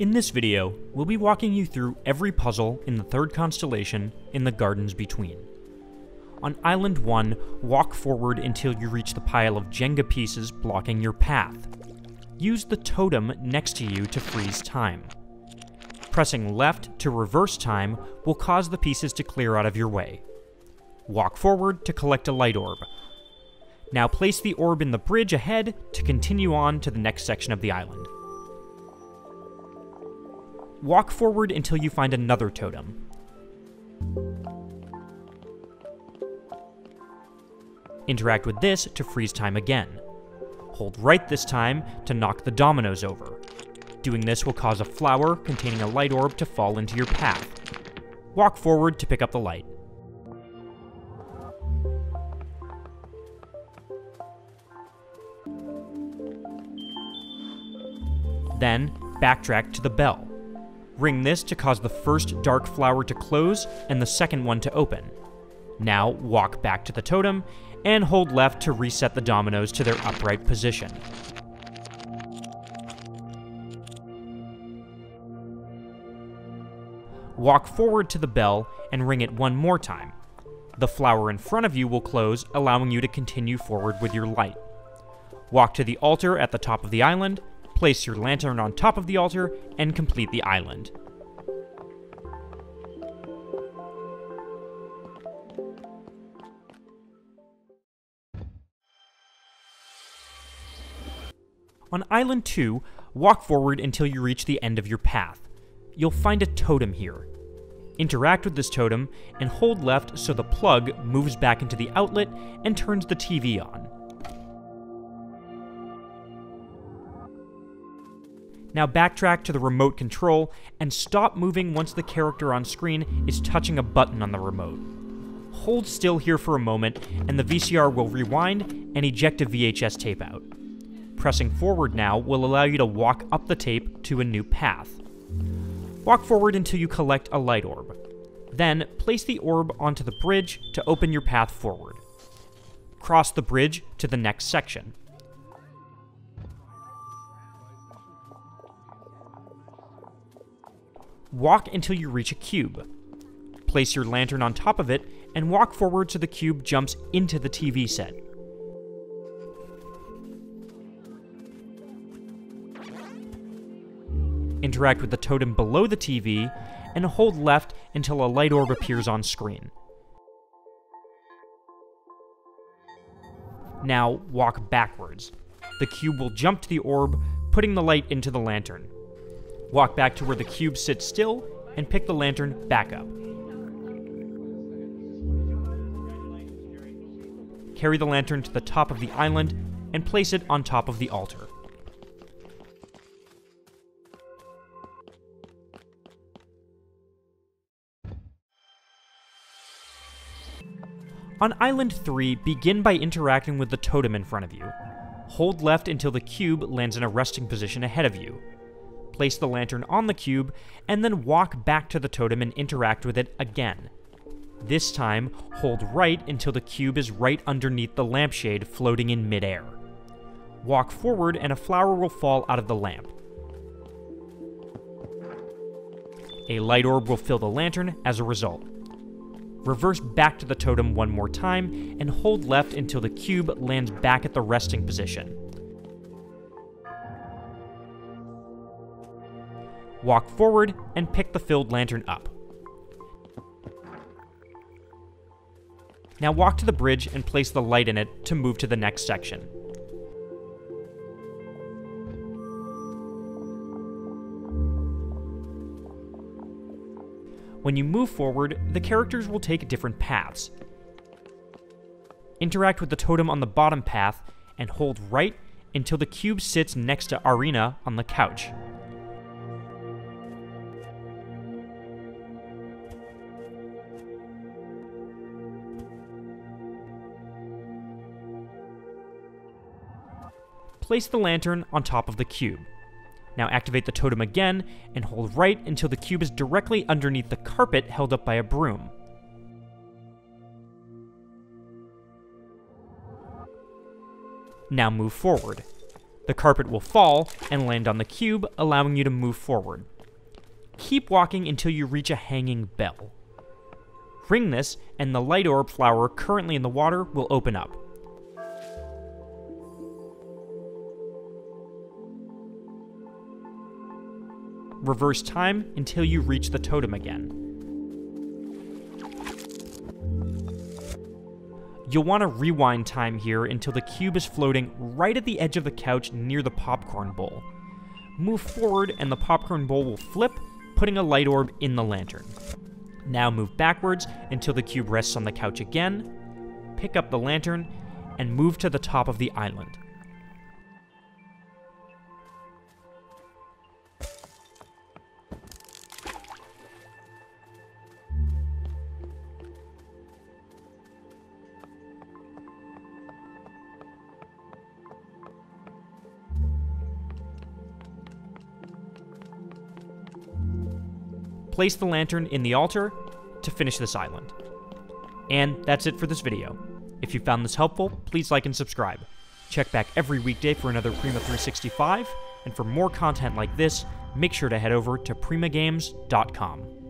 In this video, we'll be walking you through every puzzle in the third constellation in the gardens between. On Island 1, walk forward until you reach the pile of Jenga pieces blocking your path. Use the totem next to you to freeze time. Pressing left to reverse time will cause the pieces to clear out of your way. Walk forward to collect a light orb. Now place the orb in the bridge ahead to continue on to the next section of the island. Walk forward until you find another totem. Interact with this to freeze time again. Hold right this time to knock the dominoes over. Doing this will cause a flower containing a light orb to fall into your path. Walk forward to pick up the light. Then, backtrack to the bell. Ring this to cause the first dark flower to close and the second one to open. Now, walk back to the totem and hold left to reset the dominoes to their upright position. Walk forward to the bell and ring it one more time. The flower in front of you will close, allowing you to continue forward with your light. Walk to the altar at the top of the island, place your lantern on top of the altar, and complete the island. On Island 2, walk forward until you reach the end of your path. You'll find a totem here. Interact with this totem and hold left so the plug moves back into the outlet and turns the TV on. Now backtrack to the remote control and stop moving once the character on screen is touching a button on the remote. Hold still here for a moment and the VCR will rewind and eject a VHS tape out. Pressing forward now will allow you to walk up the tape to a new path. Walk forward until you collect a light orb. Then, place the orb onto the bridge to open your path forward. Cross the bridge to the next section. Walk until you reach a cube. Place your lantern on top of it and walk forward so the cube jumps into the TV set. Interact with the totem below the TV, and hold left until a light orb appears on screen. Now, walk backwards. The cube will jump to the orb, putting the light into the lantern. Walk back to where the cube sits still, and pick the lantern back up. Carry the lantern to the top of the island, and place it on top of the altar. On Island 3, begin by interacting with the totem in front of you. Hold left until the cube lands in a resting position ahead of you. Place the lantern on the cube, and then walk back to the totem and interact with it again. This time, hold right until the cube is right underneath the lampshade floating in midair. Walk forward and a flower will fall out of the lamp. A light orb will fill the lantern as a result. Reverse back to the totem one more time, and hold left until the cube lands back at the resting position. Walk forward and pick the filled lantern up. Now walk to the bridge and place the light in it to move to the next section. When you move forward, the characters will take different paths. Interact with the totem on the bottom path and hold right until the cube sits next to Arena on the couch. Place the lantern on top of the cube. Now activate the totem again, and hold right until the cube is directly underneath the carpet held up by a broom. Now move forward. The carpet will fall and land on the cube, allowing you to move forward. Keep walking until you reach a hanging bell. Ring this, and the light orb flower currently in the water will open up. Reverse time until you reach the totem again. You'll want to rewind time here until the cube is floating right at the edge of the couch near the popcorn bowl. Move forward and the popcorn bowl will flip, putting a light orb in the lantern. Now move backwards until the cube rests on the couch again, pick up the lantern, and move to the top of the island. Place the lantern in the altar to finish this island. And that's it for this video. If you found this helpful, please like and subscribe. Check back every weekday for another Prima 365, and for more content like this, make sure to head over to primagames.com.